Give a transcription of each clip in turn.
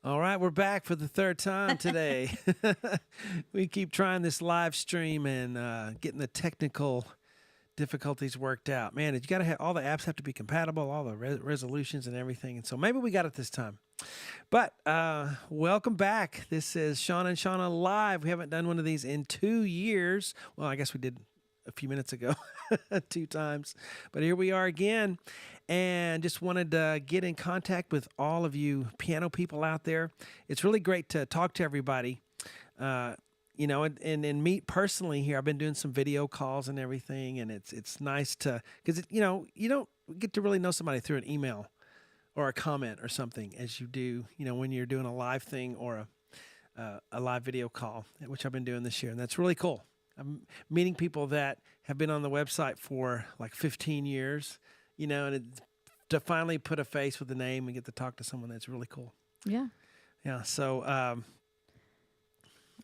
All right, we're back for the third time today. We keep trying this live stream and getting the technical difficulties worked out. Man, you got to have all the apps have to be compatible, all the resolutions and everything. And so maybe we got it this time. But welcome back. This is Shawn and Shawna live. We haven't done one of these in 2 years. Well, I guess we did a few minutes ago, 2 times. But here we are again. And just wanted to get in contact with all of you piano people out there. It's really great to talk to everybody, and meet personally here. I've been doing some video calls and everything, and it's nice to, because, you don't get to really know somebody through an email or a comment or something as you do, when you're doing a live thing or a live video call, which I've been doing this year. And that's really cool. I'm meeting people that have been on the website for like 15 years, to finally put a face with a name and get to talk to someone, that's really cool. Yeah. Yeah. So,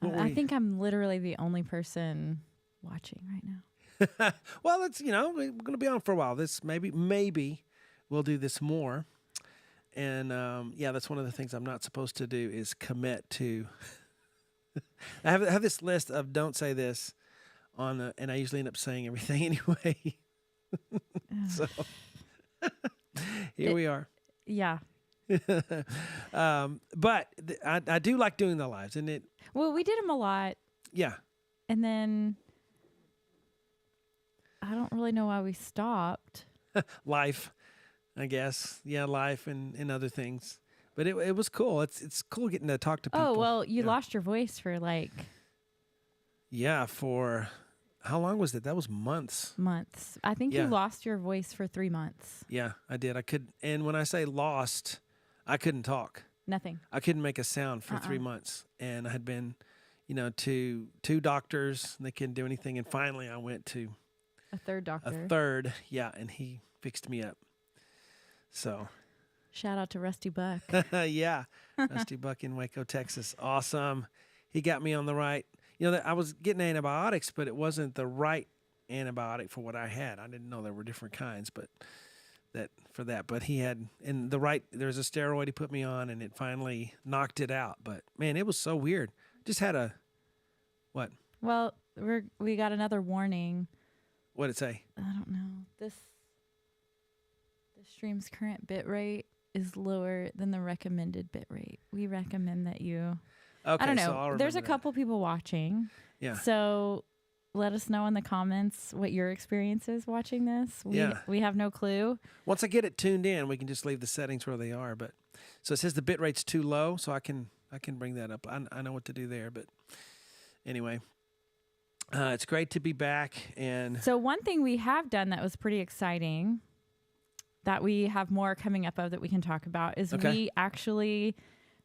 I think I'm literally the only person watching right now. Well, it's, we're going to be on for a while. This maybe we'll do this more. And, that's one of the things I'm not supposed to do is commit to. I have this list of don't say this and I usually end up saying everything anyway. So here we are. Yeah. But I do like doing the lives, and Well, we did them a lot. Yeah. And then I don't really know why we stopped. Life, I guess. Yeah, life and other things. But it was cool. It's cool getting to talk to people. Oh, well, you lost your voice for for how long was it? That was months. Months. I think you lost your voice for 3 months. Yeah, I did. And when I say lost, I couldn't talk. Nothing. I couldn't make a sound for 3 months. And I had been, to 2 doctors, and they couldn't do anything. And finally I went to a third doctor. And he fixed me up. So shout out to Rusty Buck. Yeah, Rusty Buck in Waco, Texas. Awesome. He got me on the right. I was getting antibiotics, but it wasn't the right antibiotic for what I had. I didn't know there were different kinds, but But he had there's a steroid he put me on, and it finally knocked it out. But man, it was so weird. Just had what? Well, we got another warning. What'd it say? I don't know. The stream's current bit rate is lower than the recommended bit rate. We recommend that you. Okay, I don't know. So there's a couple people watching. Yeah. So let us know in the comments what your experience is watching this. We have no clue. Once I get it tuned in, we can just leave the settings where they are. But so it says the bit rate's too low, so I can bring that up. I know what to do there. But anyway, it's great to be back. And so one thing we have done that was pretty exciting, that we have more coming up of that we can talk about, is we actually.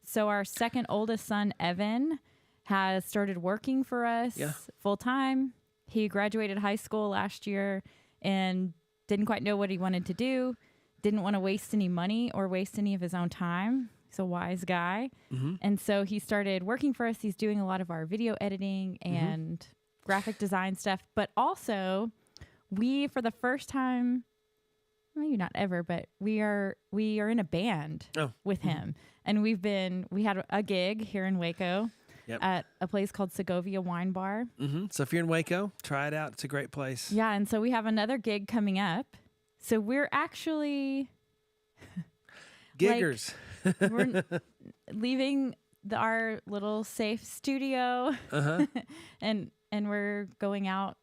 So our second oldest son, Evan, has started working for us full time. He graduated high school last year and didn't quite know what he wanted to do. Didn't want to waste any money or waste any of his own time. He's a wise guy. Mm-hmm. And so he started working for us. He's doing a lot of our video editing and graphic design stuff. But also, we, for the first time, maybe not ever, but we are in a band with him. And we had a gig here in Waco at a place called Segovia Wine Bar. Mm-hmm. So if you're in Waco, try it out. It's a great place. Yeah, and so we have another gig coming up. So we're actually giggers. We're leaving our little safe studio, and we're going out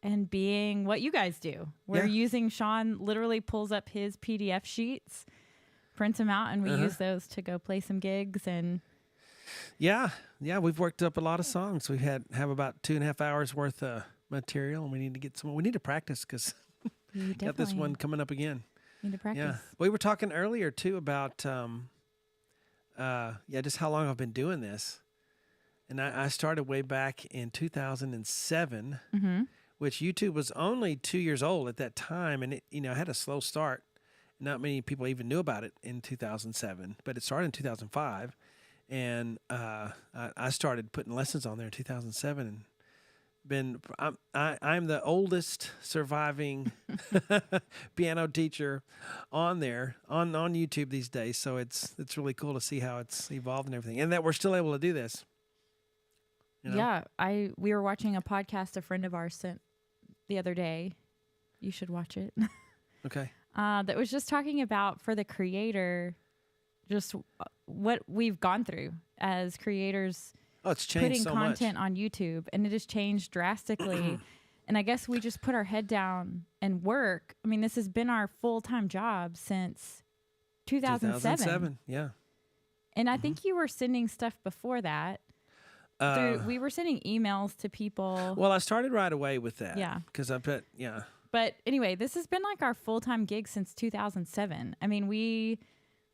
and being what you guys do. We're using Shawn literally pulls up his PDF sheets, prints them out, and we use those to go play some gigs. And we've worked up a lot of songs. We have about 2.5 hours worth of material, and we need to get some. We need to practice because got this one coming up again. Need to practice. Yeah, we were talking earlier too about just how long I've been doing this, and I started way back in 2007, which YouTube was only 2 years old at that time, and it I had a slow start. Not many people even knew about it in 2007, but it started in 2005. And I started putting lessons on there in 2007. And I'm the oldest surviving piano teacher on there on YouTube these days. So it's really cool to see how it's evolved and everything, and that we're still able to do this. You know? Yeah, we were watching a podcast a friend of ours sent the other day. You should watch it. Okay. That was just talking about, for the creator, just what we've gone through as creators. Oh, it's changed putting so content much on YouTube, and it has changed drastically. And I guess we just put our head down and work. I mean, this has been our full-time job since 2007. Yeah. And I think you were sending stuff before that. We were sending emails to people. Well, I started right away with that. Yeah. Because I bet, yeah. But anyway, this has been like our full-time gig since 2007. I mean, we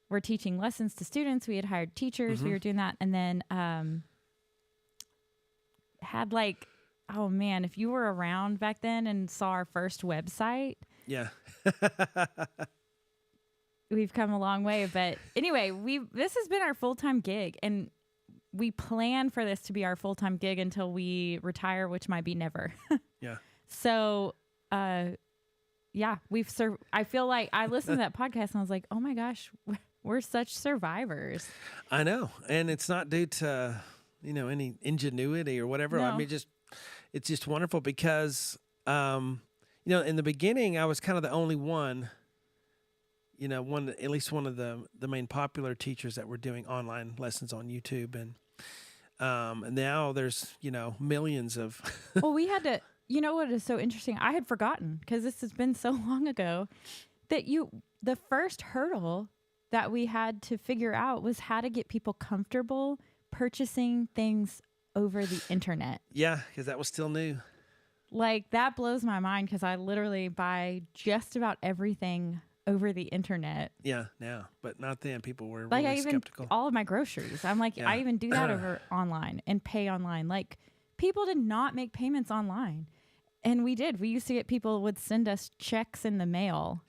were teaching lessons to students. We had hired teachers. We were doing that. And then had like, oh man, if you were around back then and saw our first website. Yeah. We've come a long way. But anyway, this has been our full-time gig. And we plan for this to be our full-time gig until we retire, which might be never. Yeah. So, yeah, I feel like I listened to that podcast and I was like, oh my gosh, we're such survivors. I know. And it's not due to, any ingenuity or whatever. No. I mean, it's just wonderful because, in the beginning, I was kind of the only one, at least one of the main popular teachers that were doing online lessons on YouTube. And now there's, millions of. Well, we had to, what is so interesting? I had forgotten because this has been so long ago that the first hurdle that we had to figure out was how to get people comfortable purchasing things over the internet. Yeah, because that was still new. Like, that blows my mind because I literally buy just about everything over the internet. Yeah, now, but not then. People were like, really skeptical. All of my groceries. I'm like, Yeah. I even do that over online and pay online. Like, people did not make payments online. And we did. We used to get people would send us checks in the mail.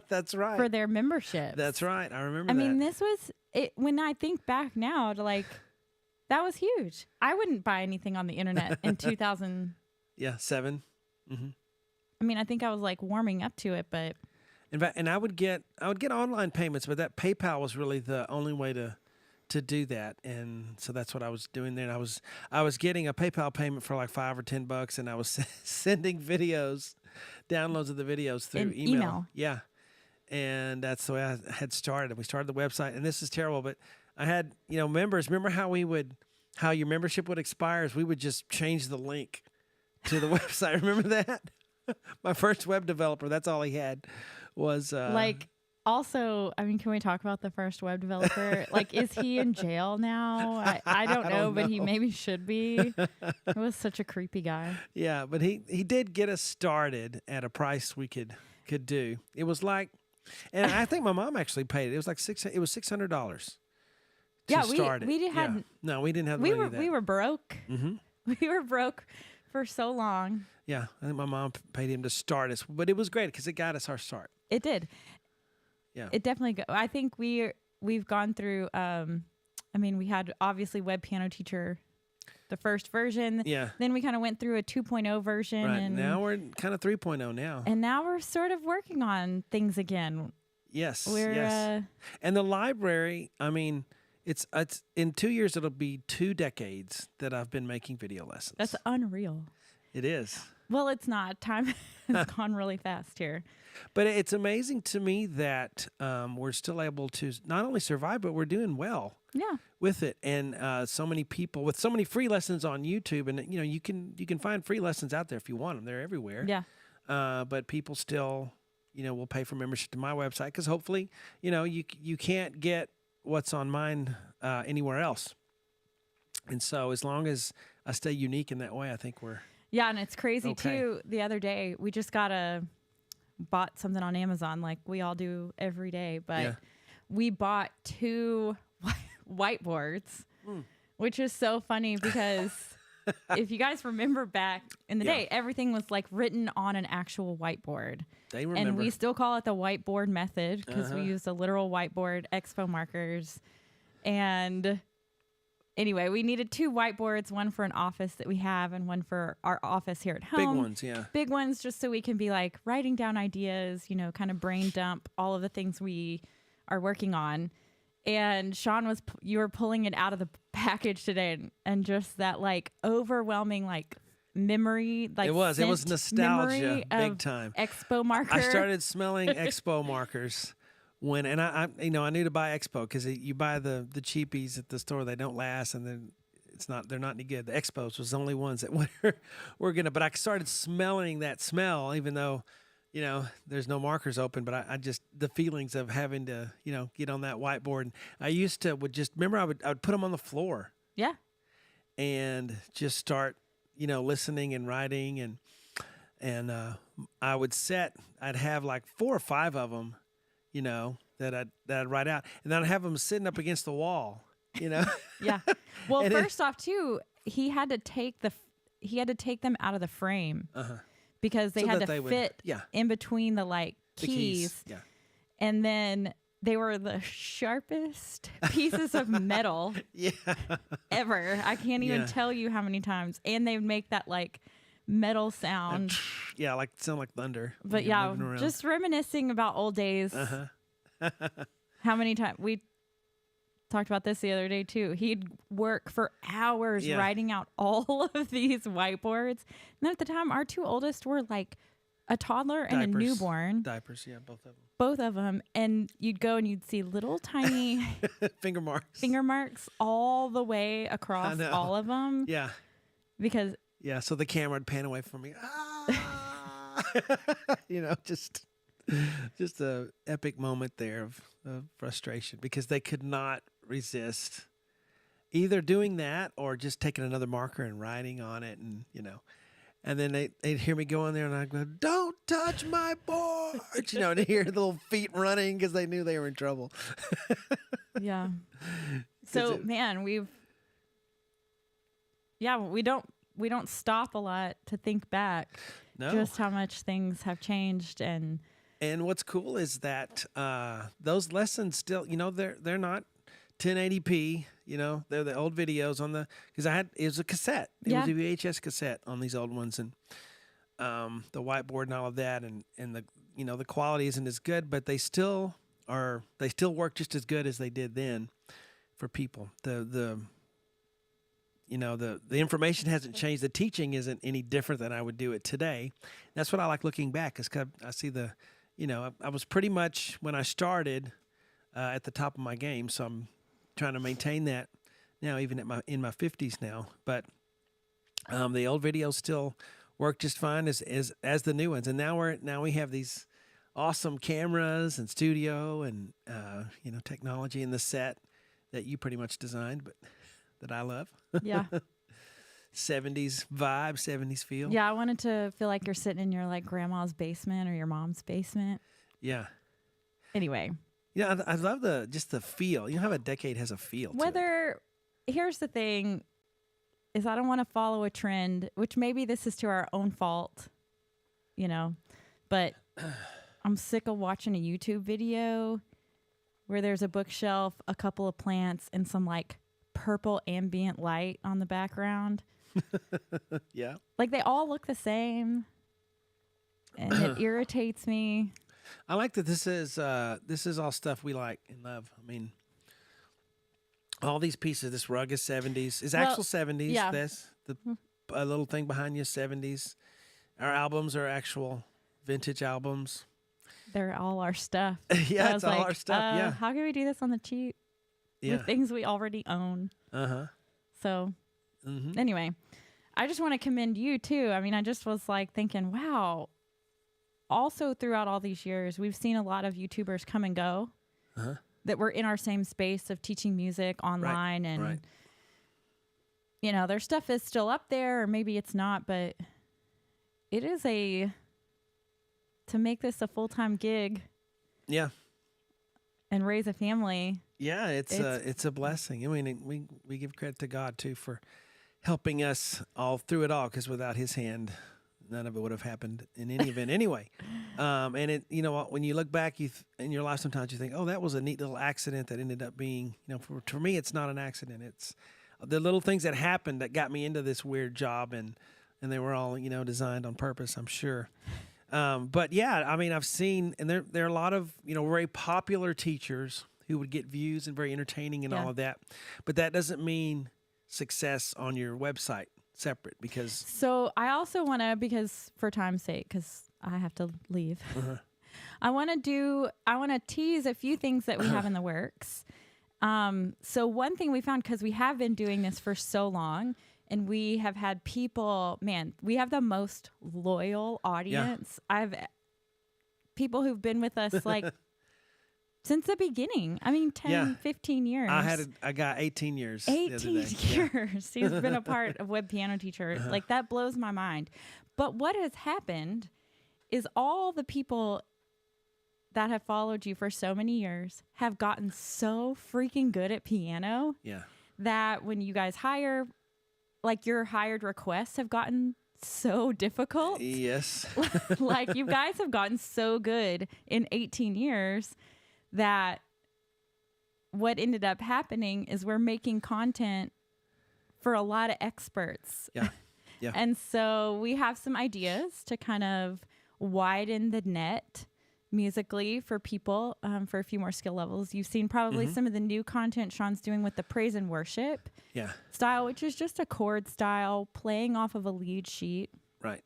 That's right. For their membership. That's right. I remember I that. mean, this was it. When I think back now to like, that was huge. I wouldn't buy anything on the internet in 2000. Yeah, 7. Mm-hmm. I mean, I think I was like warming up to it, but. In fact, and I would get online payments, but that PayPal was really the only way to do that, and so that's what I was doing there. And I was getting a PayPal payment for like $5 or $10, and I was sending downloads of the videos through email. Yeah, and that's the way I had started. We started the website, and this is terrible, but I had members. Remember how your membership would expire? Is we would just change the link to the website. Remember that? My first web developer. That's all he had was like. Also, I mean, can we talk about the first web developer? Like, is he in jail now? I don't know, but he maybe should be. He was such a creepy guy. Yeah, but he did get us started at a price we could do. It was like, and I think my mom actually paid it. It was like $600. Yeah, we didn't. No, we didn't have the money of that. We were broke. Mm-hmm. We were broke for so long. Yeah, I think my mom paid him to start us, but it was great because it got us our start. It did. Yeah, it definitely. I think we've gone through. I mean, we had obviously Web Piano Teacher, the first version. Yeah. Then we kind of went through a 2.0 version. Right. And now we're kind of 3.0 now. And now we're sort of working on things again. Yes. Yes. And the library. I mean, it's in 2 years it'll be 2 decades that I've been making video lessons. That's unreal. It is. Well, it's not. Time has gone really fast here. But it's amazing to me that we're still able to not only survive, but we're doing well with it. And so many people with so many free lessons on YouTube, and you can find free lessons out there if you want them. They're everywhere. Yeah. But people still, will pay for membership to my website because hopefully, you can't get what's on mine anywhere else. And so as long as I stay unique in that way, I think we're. Yeah, and it's crazy okay. too. The other day, we just bought something on Amazon like we all do every day, but we bought 2 whiteboards, which is so funny because if you guys remember back in the day, everything was like written on an actual whiteboard. They remember. And we still call it the whiteboard method because we use the literal whiteboard expo markers. And anyway, we needed 2 whiteboards, one for an office that we have and one for our office here at home. Big ones, yeah. Big ones just so we can be like writing down ideas, kind of brain dump all of the things we are working on. And Shawn you were pulling it out of the package today and just that like overwhelming like memory, like it was nostalgia big time. Expo marker. I started smelling Expo markers and I knew to buy Expo because you buy the cheapies at the store, they don't last, and then they're not any good. The Expos was the only ones that were gonna. But I started smelling that smell, even though there's no markers open, but I just, the feelings of having to, get on that whiteboard. And I used to remember I would put them on the floor. Yeah. And just start, listening and writing. And I would I'd have like 4 or 5 of them, that I'd write out. And then I'd have them sitting up against the wall, Yeah. Well, first off too, he had to take them out of the frame. Uh-huh. Because they had to fit in between the keys. Yeah. And then they were the sharpest pieces of metal ever. I can't even tell you how many times. And they would make that metal sound. Yeah, sound like thunder. But yeah, just reminiscing about old days. Uh-huh. How many times we talked about this the other day too. He'd work for hours writing out all of these whiteboards. And then at the time, our 2 oldest were like a toddler and a newborn. Diapers, yeah, both of them. Both of them. And you'd go and you'd see little tiny finger marks all the way across all of them. Yeah. Because. Yeah, so the camera would pan away from me. Ah! Just a epic moment there of frustration because they could not resist either doing that or just taking another marker and writing on it, and and then they'd hear me go in there and I'd go, "Don't touch my board," and hear the little feet running because they knew they were in trouble. Yeah. So man, we don't stop a lot to think back. No. Just how much things have changed. And what's cool is that those lessons still, they're not 1080p. They're the old videos because it was a cassette. It was a VHS cassette on these old ones, and the whiteboard and all of that, and the the quality isn't as good, but they still work just as good as they did then for people. The information hasn't changed. The teaching isn't any different than I would do it today. That's what I like looking back, is I see I was pretty much, when I started, at the top of my game. So I'm trying to maintain that now, even in my 50s now. But the old videos still work just fine as the new ones. And now we have these awesome cameras and studio and technology in the set that you pretty much designed, but that I love. Yeah. 70s vibe, 70s feel. Yeah, I wanted to feel like you're sitting in your grandma's basement or your mom's basement. Yeah. Anyway. Yeah, I love the feel. You know how a decade has a feel to it. Here's the thing, is I don't want to follow a trend, which maybe this is to our own fault, but I'm sick of watching a YouTube video where there's a bookshelf, a couple of plants, and some purple ambient light on the background. Yeah. They all look the same, and it irritates me. I like that this is all stuff we like and love. I mean, all these pieces, this rug is 70s. Is actual 70s. Yeah. A little thing behind you, 70s. Our albums are actual vintage albums. They're all our stuff. Yeah, it's all our stuff. Yeah. How can we do this on the cheap? Yeah. With things we already own. Uh-huh. So, anyway, I just want to commend you too. I mean, I just was thinking, wow. Also, throughout all these years, we've seen a lot of YouTubers come and go that were in our same space of teaching music online. And, their stuff is still up there, or maybe it's not, but it is to make this a full-time gig. Yeah. And raise a family. Yeah, it's a blessing. I mean, we give credit to God too for helping us all through it all, because without His hand, none of it would have happened in any event anyway. And it, when you look back, in your life, sometimes you think, oh, that was a neat little accident that ended up being, for me, it's not an accident. It's the little things that happened that got me into this weird job, and they were all designed on purpose, I'm sure. But yeah, I mean, I've seen, and there are a lot of very popular teachers who would get views and very entertaining and all of that, but that doesn't mean success on your website separate, because So I also want to, because for time's sake, because I have to leave, I want to tease a few things that we have in the works. So one thing we found, because we have been doing this for so long, and we have had people, man, we have the most loyal audience. I've people who've been with us like since the beginning. I mean, 10, 15 years. I got 18 years. 18 years. He's been a part of Web Piano Teacher. Like, that blows my mind. But what has happened is all the people that have followed you for so many years have gotten so freaking good at piano that when you guys hire, like, your hired requests have gotten so difficult. Yes. Like, you guys have gotten so good in 18 years that what ended up happening is we're making content for a lot of experts. Yeah. Yeah. And so we have some ideas to kind of widen the net musically for people, for a few more skill levels. You've seen probably some of the new content Shawn's doing with the praise and worship style, which is just a chord style playing off of a lead sheet. Right.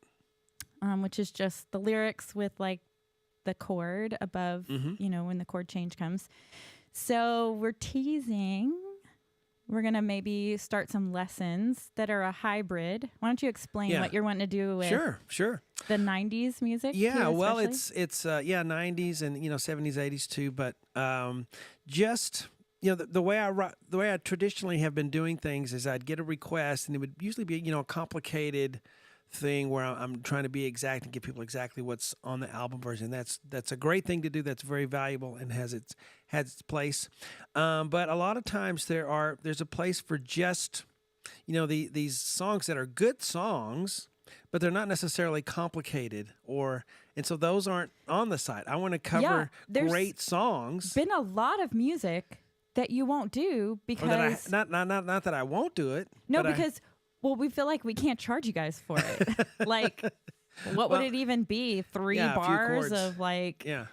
Which is just the lyrics with like the chord above, when the chord change comes. So we're teasing. We're going to maybe start some lessons that are a hybrid. Why don't you explain what you're wanting to do with sure the 90s music? Yeah, too, well, especially? it's 90s and 70s, 80s too, but just the way I traditionally have been doing things is I'd get a request, and it would usually be a complicated thing where I'm trying to be exact and give people exactly what's on the album version. That's a great thing to do. That's very valuable and has its place. But a lot of times there's a place for just these songs that are good songs, but they're not necessarily complicated, and so those aren't on the site. I want to cover great songs. Been a lot of music that you won't do because not that I won't do it. No, because we feel like we can't charge you guys for it. Like, what would it even be? Three bars of like... Yeah.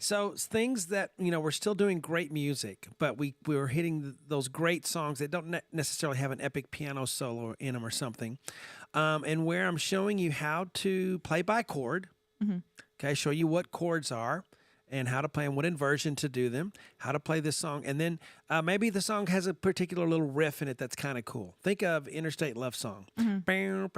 So things that, we're still doing great music, but we were hitting those great songs that don't necessarily have an epic piano solo in them or something. And where I'm showing you how to play by chord, okay, show you what chords are, and how to play them, what inversion to do them, how to play this song. And then maybe the song has a particular little riff in it that's kind of cool. Think of Interstate Love Song. That's the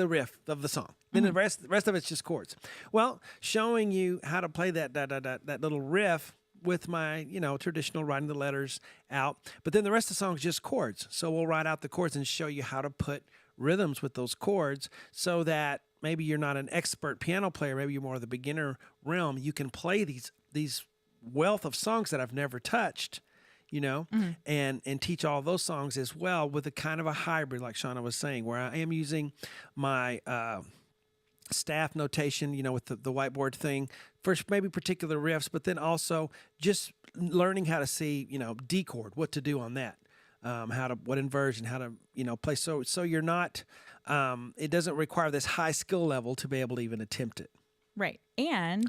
riff of the song. Then the rest of it's just chords. Well, showing you how to play that little riff with my, traditional writing the letters out. But then the rest of the song is just chords. So we'll write out the chords and show you how to put rhythms with those chords so that maybe you're not an expert piano player, maybe you're more of the beginner realm. You can play these wealth of songs that I've never touched, and teach all those songs as well with a kind of a hybrid, like Shawna was saying, where I am using my staff notation, with the whiteboard thing for maybe particular riffs, but then also just learning how to see, D chord, what to do on that. What inversion, how to, play. So you're not, it doesn't require this high skill level to be able to even attempt it. Right. And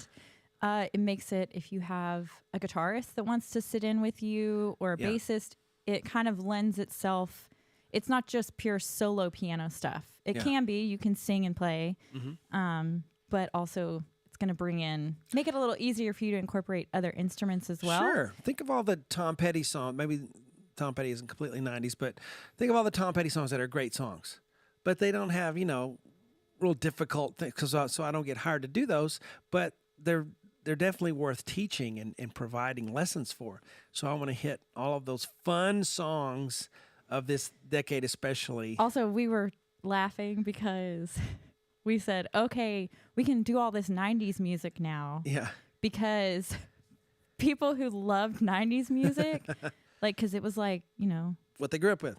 it makes it, if you have a guitarist that wants to sit in with you or a bassist, it kind of lends itself. It's not just pure solo piano stuff. It can be, you can sing and play, but also it's going to make it a little easier for you to incorporate other instruments as well. Sure. Think of all the Tom Petty songs, maybe Tom Petty isn't completely 90s, but think of all the Tom Petty songs that are great songs, but they don't have, real difficult things, so I don't get hired to do those, but they're definitely worth teaching and providing lessons for. So I want to hit all of those fun songs of this decade especially. Also, we were laughing because we said, okay, we can do all this 90s music now. Yeah. Because people who loved 90s music... Like, because it was like, what they grew up with.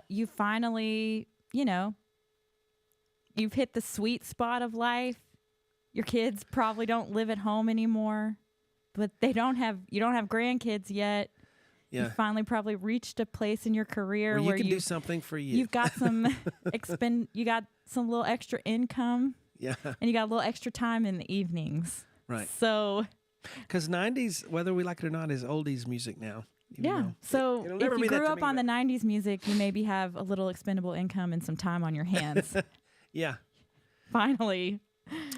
You finally, you've hit the sweet spot of life. Your kids probably don't live at home anymore, but you don't have grandkids yet. Yeah. You finally probably reached a place in your career where you can do you've, something for you. you've got some you got some little extra income. Yeah. And you got a little extra time in the evenings. Right. So, because 90s, whether we like it or not, is oldies music now. yeah. So it'll if never you be that grew to up me, on but- the 90s music, you maybe have a little expendable income and some time on your hands. Yeah. Finally.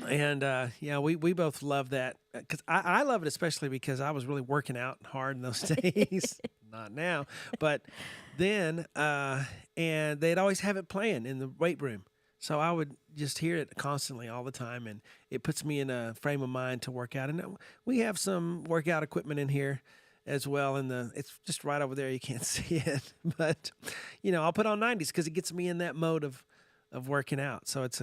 And yeah, we both love that because I love it, especially because I was really working out hard in those days. Not now, but then, and they'd always have it playing in the weight room. So I would just hear it constantly all the time, and it puts me in a frame of mind to work out. And we have some workout equipment in here as well. It's just right over there. You can't see it, but I'll put on 90s because it gets me in that mode of working out. So it's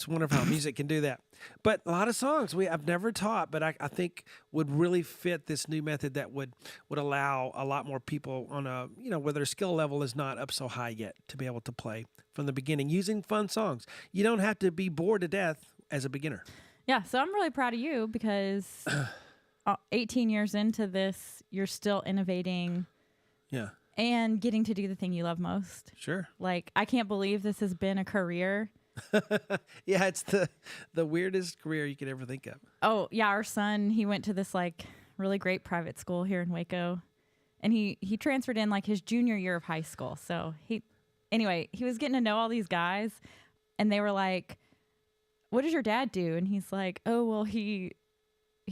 wonderful how music can do that. But a lot of songs I've never taught, but I think would really fit this new method that would allow a lot more people on a, where their skill level is not up so high yet to be able to play from the beginning using fun songs. You don't have to be bored to death as a beginner. Yeah. So I'm really proud of you because 18 years into this, you're still innovating. Yeah. And getting to do the thing you love most. Sure. Like, I can't believe this has been a career. Yeah, it's the weirdest career you could ever think of. Oh, yeah, our son, he went to this like really great private school here in Waco. And he transferred in like his junior year of high school. So he was getting to know all these guys and they were like, "What does your dad do?" And he's like, "Oh, well, he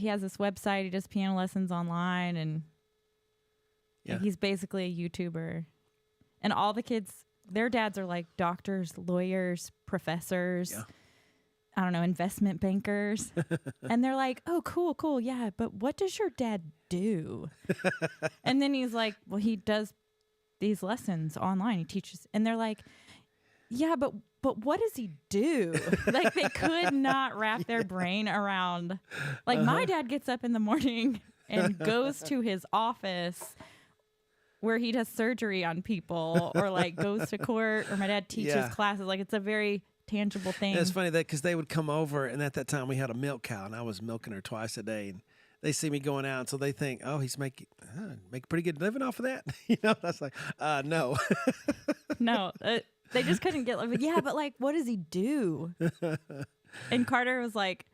has this website, he does piano lessons online and like, he's basically a YouTuber." And all the kids, their dads are like doctors, lawyers, professors, I don't know, investment bankers. And they're like, "Oh, cool. Yeah, but what does your dad do?" And then he's like, "Well, he does these lessons online. He teaches." And they're like, "Yeah, but what does he do?" Like they could not wrap their brain around. Like my dad gets up in the morning and goes to his office where he does surgery on people or like goes to court, or my dad teaches classes. Like it's a very tangible thing. And it's funny that because they would come over, and at that time we had a milk cow, and I was milking her twice a day, and they see me going out, so they think, "Oh, he's making pretty good living off of that." That's like, no. No, they just couldn't get like, yeah, but like, what does he do? And Carter was like,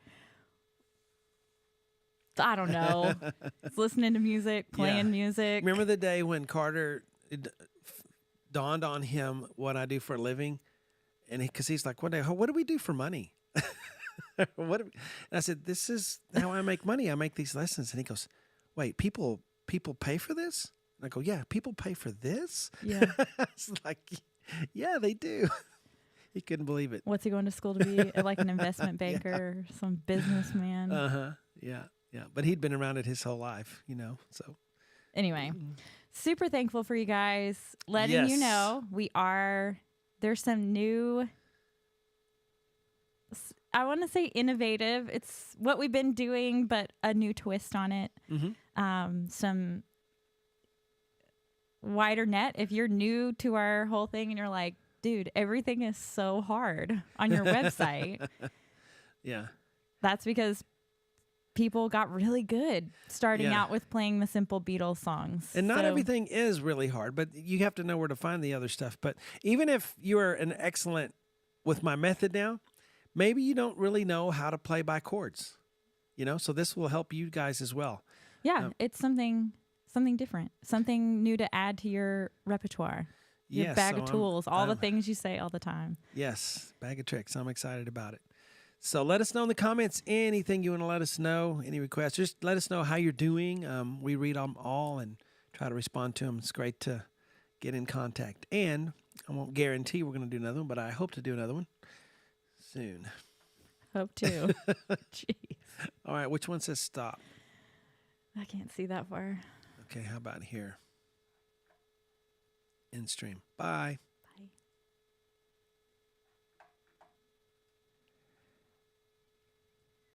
"I don't know. It's listening to music, playing music." Remember the day when Carter dawned on him what I do for a living? And because he's like, what do we do for money? And I said, "This is how I make money. I make these lessons." And he goes, "Wait, people pay for this?" And I go, "Yeah, people pay for this?" Yeah. It's like, yeah, they do. He couldn't believe it. What's he going to school to be? Like an investment banker, some businessman? Yeah. But he'd been around it his whole life, so. Anyway, super thankful for you guys letting you know there's some new, I want to say innovative. It's what we've been doing, but a new twist on it. Mm-hmm. Some wider net. If you're new to our whole thing and you're like, "Dude, everything is so hard on your website." Yeah. That's because people got really good starting out with playing the simple Beatles songs. And not everything is really hard, but you have to know where to find the other stuff. But even if you're an excellent with my method now, maybe you don't really know how to play by chords, so this will help you guys as well. Yeah, it's something different, something new to add to your repertoire, your bag of tools, all the things you say all the time. Yes, bag of tricks. I'm excited about it. So let us know in the comments anything you want to let us know, any requests. Just let us know how you're doing. We read them all and try to respond to them. It's great to get in contact. And I won't guarantee we're going to do another one, but I hope to do another one soon. Hope to. Jeez. All right, which one says stop? I can't see that far. Okay, how about here? End stream. Bye.